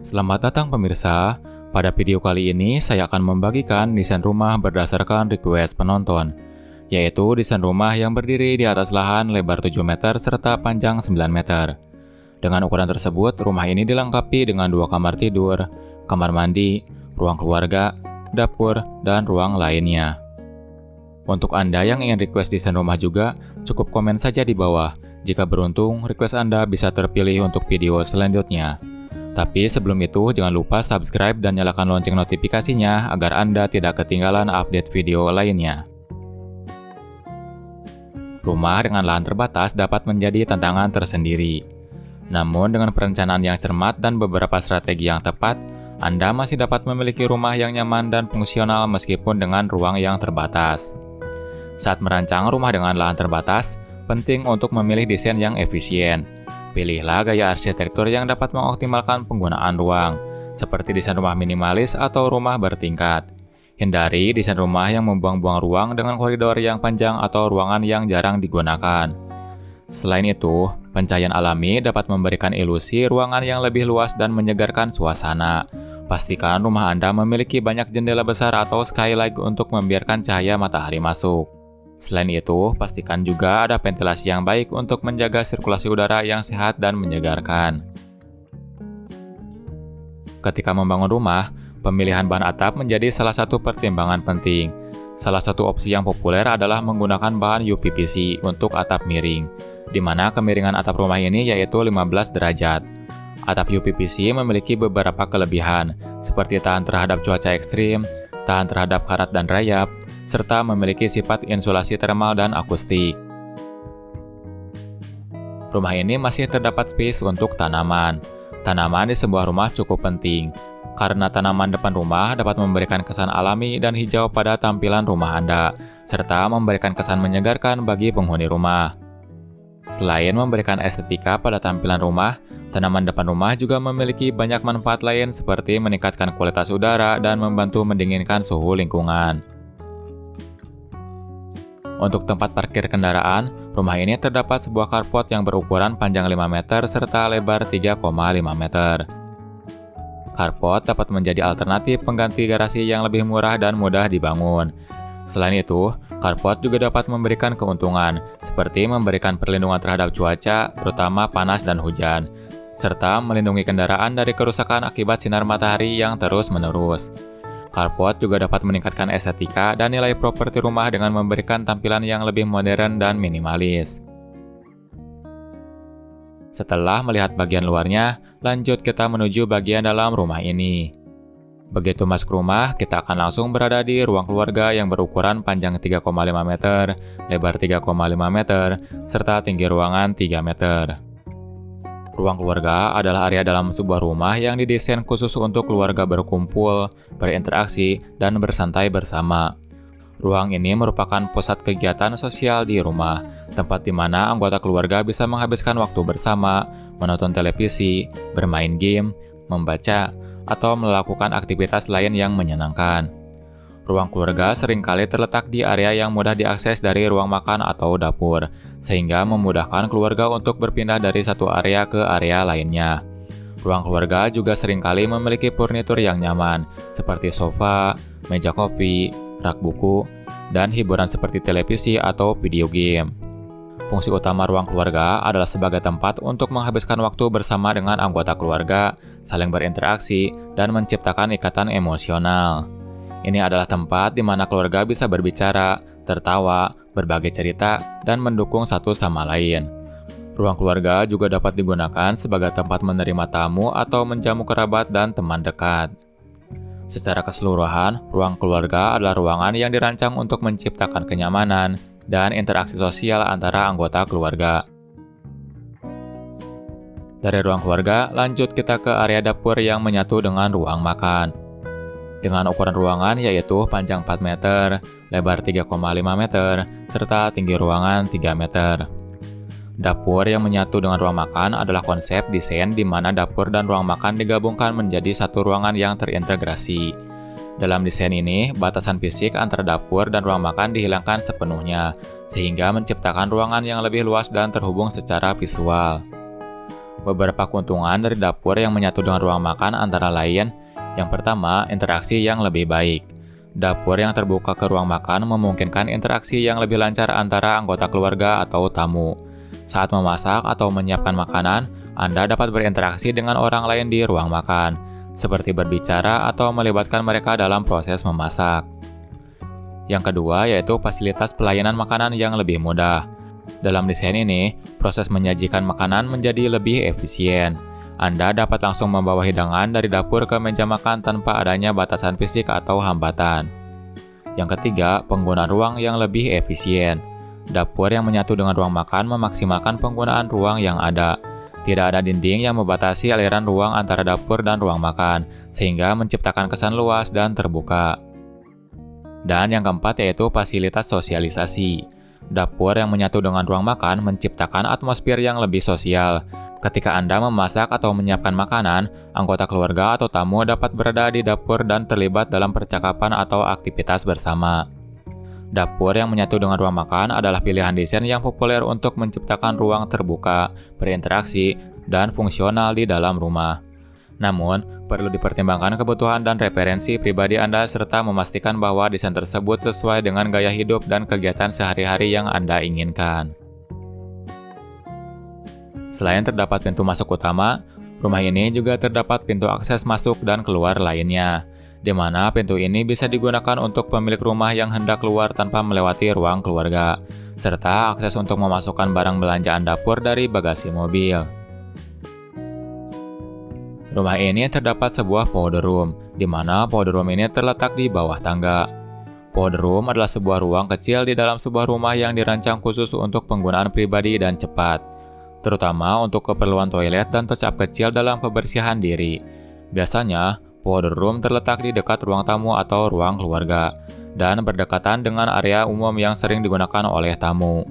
Selamat datang pemirsa. Pada video kali ini saya akan membagikan desain rumah berdasarkan request penonton, yaitu desain rumah yang berdiri di atas lahan lebar 7 meter serta panjang 9 meter. Dengan ukuran tersebut, rumah ini dilengkapi dengan 2 kamar tidur, kamar mandi, ruang keluarga, dapur, dan ruang lainnya. Untuk Anda yang ingin request desain rumah juga, cukup komen saja di bawah. Jika beruntung, request Anda bisa terpilih untuk video selanjutnya. Tapi sebelum itu, jangan lupa subscribe dan nyalakan lonceng notifikasinya agar Anda tidak ketinggalan update video lainnya. Rumah dengan lahan terbatas dapat menjadi tantangan tersendiri. Namun dengan perencanaan yang cermat dan beberapa strategi yang tepat, Anda masih dapat memiliki rumah yang nyaman dan fungsional meskipun dengan ruang yang terbatas. Saat merancang rumah dengan lahan terbatas, penting untuk memilih desain yang efisien. Pilihlah gaya arsitektur yang dapat mengoptimalkan penggunaan ruang, seperti desain rumah minimalis atau rumah bertingkat. Hindari desain rumah yang membuang-buang ruang dengan koridor yang panjang atau ruangan yang jarang digunakan. Selain itu, pencahayaan alami dapat memberikan ilusi ruangan yang lebih luas dan menyegarkan suasana. Pastikan rumah Anda memiliki banyak jendela besar atau skylight untuk membiarkan cahaya matahari masuk. Selain itu, pastikan juga ada ventilasi yang baik untuk menjaga sirkulasi udara yang sehat dan menyegarkan. Ketika membangun rumah, pemilihan bahan atap menjadi salah satu pertimbangan penting. Salah satu opsi yang populer adalah menggunakan bahan UPVC untuk atap miring, di mana kemiringan atap rumah ini yaitu 15 derajat. Atap UPVC memiliki beberapa kelebihan, seperti tahan terhadap cuaca ekstrim, tahan terhadap karat dan rayap, serta memiliki sifat insulasi termal dan akustik. Rumah ini masih terdapat space untuk tanaman. Tanaman di sebuah rumah cukup penting, karena tanaman depan rumah dapat memberikan kesan alami dan hijau pada tampilan rumah Anda, serta memberikan kesan menyegarkan bagi penghuni rumah. Selain memberikan estetika pada tampilan rumah, tanaman depan rumah juga memiliki banyak manfaat lain seperti meningkatkan kualitas udara dan membantu mendinginkan suhu lingkungan. Untuk tempat parkir kendaraan, rumah ini terdapat sebuah carport yang berukuran panjang 5 meter serta lebar 3,5 meter. Carport dapat menjadi alternatif pengganti garasi yang lebih murah dan mudah dibangun. Selain itu, carport juga dapat memberikan keuntungan, seperti memberikan perlindungan terhadap cuaca, terutama panas dan hujan, serta melindungi kendaraan dari kerusakan akibat sinar matahari yang terus-menerus. Carport juga dapat meningkatkan estetika dan nilai properti rumah dengan memberikan tampilan yang lebih modern dan minimalis. Setelah melihat bagian luarnya, lanjut kita menuju bagian dalam rumah ini. Begitu masuk rumah, kita akan langsung berada di ruang keluarga yang berukuran panjang 3,5 meter, lebar 3,5 meter, serta tinggi ruangan 3 meter. Ruang keluarga adalah area dalam sebuah rumah yang didesain khusus untuk keluarga berkumpul, berinteraksi, dan bersantai bersama. Ruang ini merupakan pusat kegiatan sosial di rumah, tempat di mana anggota keluarga bisa menghabiskan waktu bersama, menonton televisi, bermain game, membaca, atau melakukan aktivitas lain yang menyenangkan. Ruang keluarga seringkali terletak di area yang mudah diakses dari ruang makan atau dapur, sehingga memudahkan keluarga untuk berpindah dari satu area ke area lainnya. Ruang keluarga juga seringkali memiliki furnitur yang nyaman, seperti sofa, meja kopi, rak buku, dan hiburan seperti televisi atau video game. Fungsi utama ruang keluarga adalah sebagai tempat untuk menghabiskan waktu bersama dengan anggota keluarga, saling berinteraksi, dan menciptakan ikatan emosional. Ini adalah tempat di mana keluarga bisa berbicara, tertawa, berbagi cerita, dan mendukung satu sama lain. Ruang keluarga juga dapat digunakan sebagai tempat menerima tamu atau menjamu kerabat dan teman dekat. Secara keseluruhan, ruang keluarga adalah ruangan yang dirancang untuk menciptakan kenyamanan dan interaksi sosial antara anggota keluarga. Dari ruang keluarga, lanjut kita ke area dapur yang menyatu dengan ruang makan. Dengan ukuran ruangan yaitu panjang 4 meter, lebar 3,5 meter, serta tinggi ruangan 3 meter. Dapur yang menyatu dengan ruang makan adalah konsep desain di mana dapur dan ruang makan digabungkan menjadi satu ruangan yang terintegrasi. Dalam desain ini, batasan fisik antara dapur dan ruang makan dihilangkan sepenuhnya, sehingga menciptakan ruangan yang lebih luas dan terhubung secara visual. Beberapa keuntungan dari dapur yang menyatu dengan ruang makan antara lain, yang pertama, interaksi yang lebih baik. Dapur yang terbuka ke ruang makan memungkinkan interaksi yang lebih lancar antara anggota keluarga atau tamu. Saat memasak atau menyiapkan makanan, Anda dapat berinteraksi dengan orang lain di ruang makan, seperti berbicara atau melibatkan mereka dalam proses memasak. Yang kedua yaitu fasilitas pelayanan makanan yang lebih mudah. Dalam desain ini, proses menyajikan makanan menjadi lebih efisien. Anda dapat langsung membawa hidangan dari dapur ke meja makan tanpa adanya batasan fisik atau hambatan. Yang ketiga, penggunaan ruang yang lebih efisien. Dapur yang menyatu dengan ruang makan memaksimalkan penggunaan ruang yang ada. Tidak ada dinding yang membatasi aliran ruang antara dapur dan ruang makan, sehingga menciptakan kesan luas dan terbuka. Dan yang keempat yaitu fasilitas sosialisasi. Dapur yang menyatu dengan ruang makan menciptakan atmosfer yang lebih sosial. Ketika Anda memasak atau menyiapkan makanan, anggota keluarga atau tamu dapat berada di dapur dan terlibat dalam percakapan atau aktivitas bersama. Dapur yang menyatu dengan ruang makan adalah pilihan desain yang populer untuk menciptakan ruang terbuka, berinteraksi, dan fungsional di dalam rumah. Namun, perlu dipertimbangkan kebutuhan dan referensi pribadi Anda serta memastikan bahwa desain tersebut sesuai dengan gaya hidup dan kegiatan sehari-hari yang Anda inginkan. Selain terdapat pintu masuk utama, rumah ini juga terdapat pintu akses masuk dan keluar lainnya, di mana pintu ini bisa digunakan untuk pemilik rumah yang hendak keluar tanpa melewati ruang keluarga, serta akses untuk memasukkan barang belanjaan dapur dari bagasi mobil. Rumah ini terdapat sebuah powder room, di mana powder room ini terletak di bawah tangga. Powder room adalah sebuah ruang kecil di dalam sebuah rumah yang dirancang khusus untuk penggunaan pribadi dan cepat, terutama untuk keperluan toilet dan touch-up kecil dalam kebersihan diri. Biasanya, powder room terletak di dekat ruang tamu atau ruang keluarga, dan berdekatan dengan area umum yang sering digunakan oleh tamu.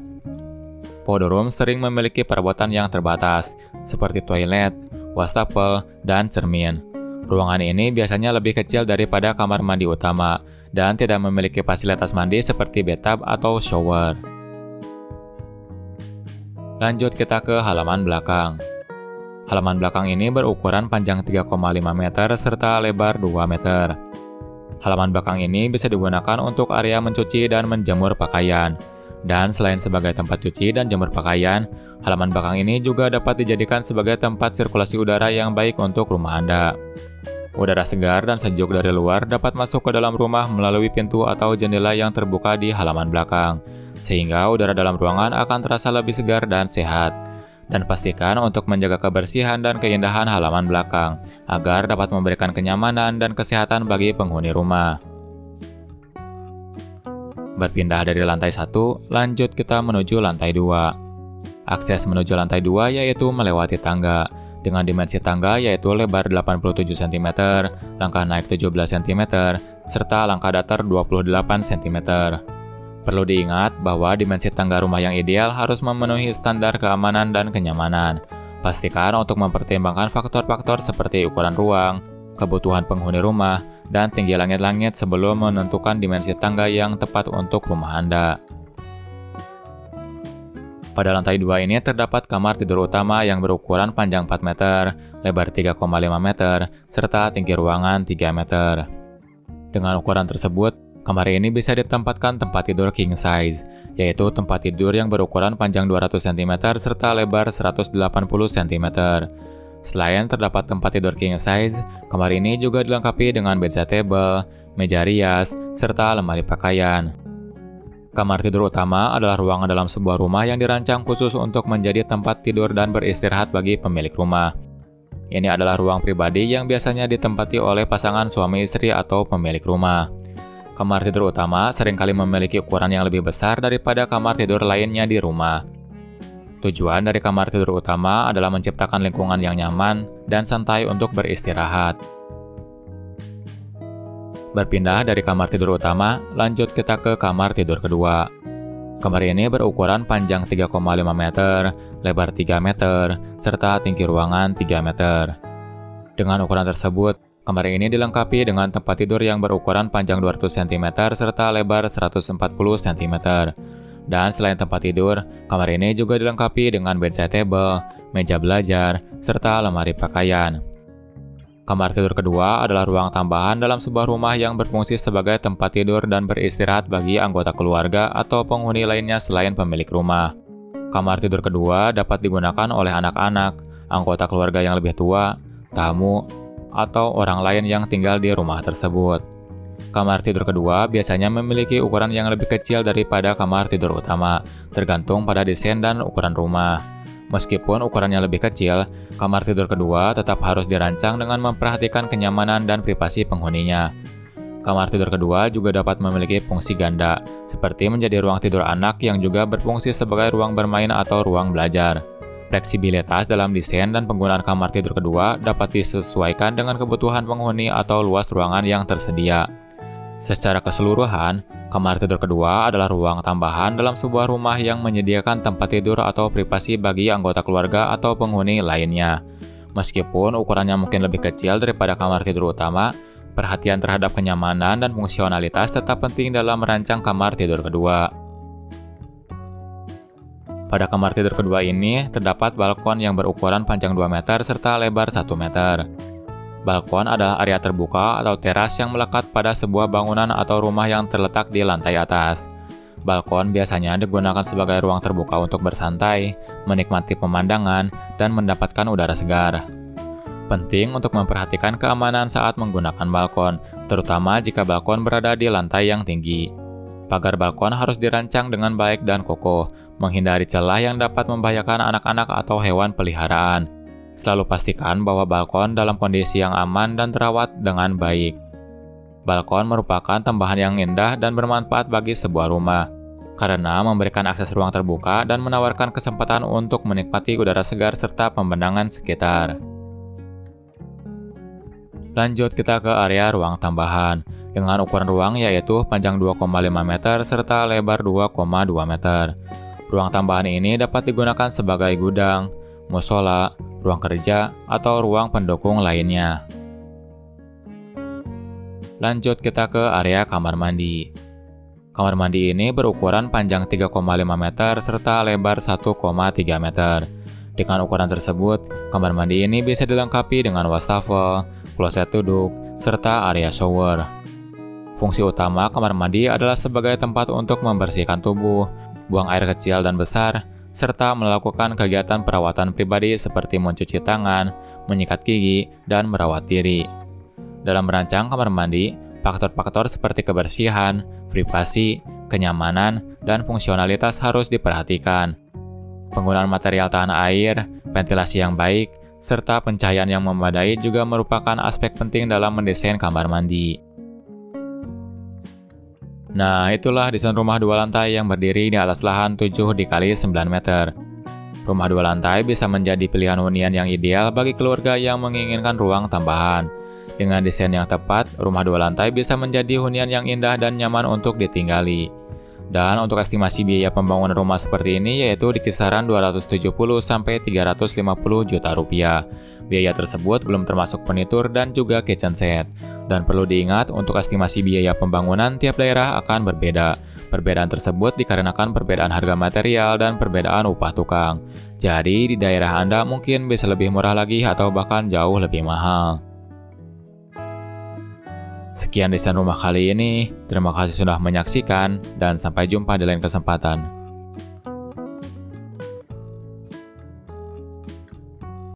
Powder room sering memiliki perabotan yang terbatas, seperti toilet, wastafel, dan cermin. Ruangan ini biasanya lebih kecil daripada kamar mandi utama, dan tidak memiliki fasilitas mandi seperti bathtub atau shower. Lanjut kita ke halaman belakang. Halaman belakang ini berukuran panjang 3,5 meter serta lebar 2 meter. Halaman belakang ini bisa digunakan untuk area mencuci dan menjemur pakaian. Dan selain sebagai tempat cuci dan jemur pakaian, halaman belakang ini juga dapat dijadikan sebagai tempat sirkulasi udara yang baik untuk rumah Anda. Udara segar dan sejuk dari luar dapat masuk ke dalam rumah melalui pintu atau jendela yang terbuka di halaman belakang, sehingga udara dalam ruangan akan terasa lebih segar dan sehat. Dan pastikan untuk menjaga kebersihan dan keindahan halaman belakang, agar dapat memberikan kenyamanan dan kesehatan bagi penghuni rumah. Berpindah dari lantai 1, lanjut kita menuju lantai 2. Akses menuju lantai 2 yaitu melewati tangga, dengan dimensi tangga yaitu lebar 87 cm, langkah naik 17 cm, serta langkah datar 28 cm. Perlu diingat bahwa dimensi tangga rumah yang ideal harus memenuhi standar keamanan dan kenyamanan. Pastikan untuk mempertimbangkan faktor-faktor seperti ukuran ruang, kebutuhan penghuni rumah, dan tinggi langit-langit sebelum menentukan dimensi tangga yang tepat untuk rumah Anda. Pada lantai 2 ini terdapat kamar tidur utama yang berukuran panjang 4 meter, lebar 3,5 meter, serta tinggi ruangan 3 meter. Dengan ukuran tersebut, kamar ini bisa ditempatkan tempat tidur king size, yaitu tempat tidur yang berukuran panjang 200 cm serta lebar 180 cm. Selain terdapat tempat tidur king size, kamar ini juga dilengkapi dengan bedside table, meja rias, serta lemari pakaian. Kamar tidur utama adalah ruangan dalam sebuah rumah yang dirancang khusus untuk menjadi tempat tidur dan beristirahat bagi pemilik rumah. Ini adalah ruang pribadi yang biasanya ditempati oleh pasangan suami istri atau pemilik rumah. Kamar tidur utama seringkali memiliki ukuran yang lebih besar daripada kamar tidur lainnya di rumah. Tujuan dari kamar tidur utama adalah menciptakan lingkungan yang nyaman dan santai untuk beristirahat. Berpindah dari kamar tidur utama, lanjut kita ke kamar tidur kedua. Kamar ini berukuran panjang 3,5 meter, lebar 3 meter, serta tinggi ruangan 3 meter. Dengan ukuran tersebut, kamar ini dilengkapi dengan tempat tidur yang berukuran panjang 200 cm serta lebar 140 cm. Dan selain tempat tidur, kamar ini juga dilengkapi dengan bedside table, meja belajar, serta lemari pakaian. Kamar tidur kedua adalah ruang tambahan dalam sebuah rumah yang berfungsi sebagai tempat tidur dan beristirahat bagi anggota keluarga atau penghuni lainnya selain pemilik rumah. Kamar tidur kedua dapat digunakan oleh anak-anak, anggota keluarga yang lebih tua, tamu, atau orang lain yang tinggal di rumah tersebut. Kamar tidur kedua biasanya memiliki ukuran yang lebih kecil daripada kamar tidur utama, tergantung pada desain dan ukuran rumah. Meskipun ukurannya lebih kecil, kamar tidur kedua tetap harus dirancang dengan memperhatikan kenyamanan dan privasi penghuninya. Kamar tidur kedua juga dapat memiliki fungsi ganda, seperti menjadi ruang tidur anak yang juga berfungsi sebagai ruang bermain atau ruang belajar. Fleksibilitas dalam desain dan penggunaan kamar tidur kedua dapat disesuaikan dengan kebutuhan penghuni atau luas ruangan yang tersedia. Secara keseluruhan, kamar tidur kedua adalah ruang tambahan dalam sebuah rumah yang menyediakan tempat tidur atau privasi bagi anggota keluarga atau penghuni lainnya. Meskipun ukurannya mungkin lebih kecil daripada kamar tidur utama, perhatian terhadap kenyamanan dan fungsionalitas tetap penting dalam merancang kamar tidur kedua. Pada kamar tidur kedua ini, terdapat balkon yang berukuran panjang 2 meter serta lebar 1 meter. Balkon adalah area terbuka atau teras yang melekat pada sebuah bangunan atau rumah yang terletak di lantai atas. Balkon biasanya digunakan sebagai ruang terbuka untuk bersantai, menikmati pemandangan, dan mendapatkan udara segar. Penting untuk memperhatikan keamanan saat menggunakan balkon, terutama jika balkon berada di lantai yang tinggi. Pagar balkon harus dirancang dengan baik dan kokoh, menghindari celah yang dapat membahayakan anak-anak atau hewan peliharaan. Selalu pastikan bahwa balkon dalam kondisi yang aman dan terawat dengan baik. Balkon merupakan tambahan yang indah dan bermanfaat bagi sebuah rumah, karena memberikan akses ruang terbuka dan menawarkan kesempatan untuk menikmati udara segar serta pemandangan sekitar. Lanjut kita ke area ruang tambahan, dengan ukuran ruang yaitu panjang 2,5 meter serta lebar 2,2 meter. Ruang tambahan ini dapat digunakan sebagai gudang, musola, ruang kerja, atau ruang pendukung lainnya. Lanjut kita ke area kamar mandi. Kamar mandi ini berukuran panjang 3,5 meter serta lebar 1,3 meter. Dengan ukuran tersebut, kamar mandi ini bisa dilengkapi dengan wastafel, kloset duduk, serta area shower. Fungsi utama kamar mandi adalah sebagai tempat untuk membersihkan tubuh, buang air kecil dan besar, serta melakukan kegiatan perawatan pribadi seperti mencuci tangan, menyikat gigi, dan merawat diri. Dalam merancang kamar mandi, faktor-faktor seperti kebersihan, privasi, kenyamanan, dan fungsionalitas harus diperhatikan. Penggunaan material tahan air, ventilasi yang baik, serta pencahayaan yang memadai juga merupakan aspek penting dalam mendesain kamar mandi. Nah, itulah desain rumah 2 lantai yang berdiri di atas lahan 7 x 9 meter. Rumah 2 lantai bisa menjadi pilihan hunian yang ideal bagi keluarga yang menginginkan ruang tambahan. Dengan desain yang tepat, rumah 2 lantai bisa menjadi hunian yang indah dan nyaman untuk ditinggali. Dan untuk estimasi biaya pembangunan rumah seperti ini yaitu di kisaran 270–350 juta rupiah. Biaya tersebut belum termasuk furnitur dan juga kitchen set. Dan perlu diingat untuk estimasi biaya pembangunan tiap daerah akan berbeda. Perbedaan tersebut dikarenakan perbedaan harga material dan perbedaan upah tukang. Jadi di daerah Anda mungkin bisa lebih murah lagi atau bahkan jauh lebih mahal. Sekian desain rumah kali ini, terima kasih sudah menyaksikan dan sampai jumpa di lain kesempatan.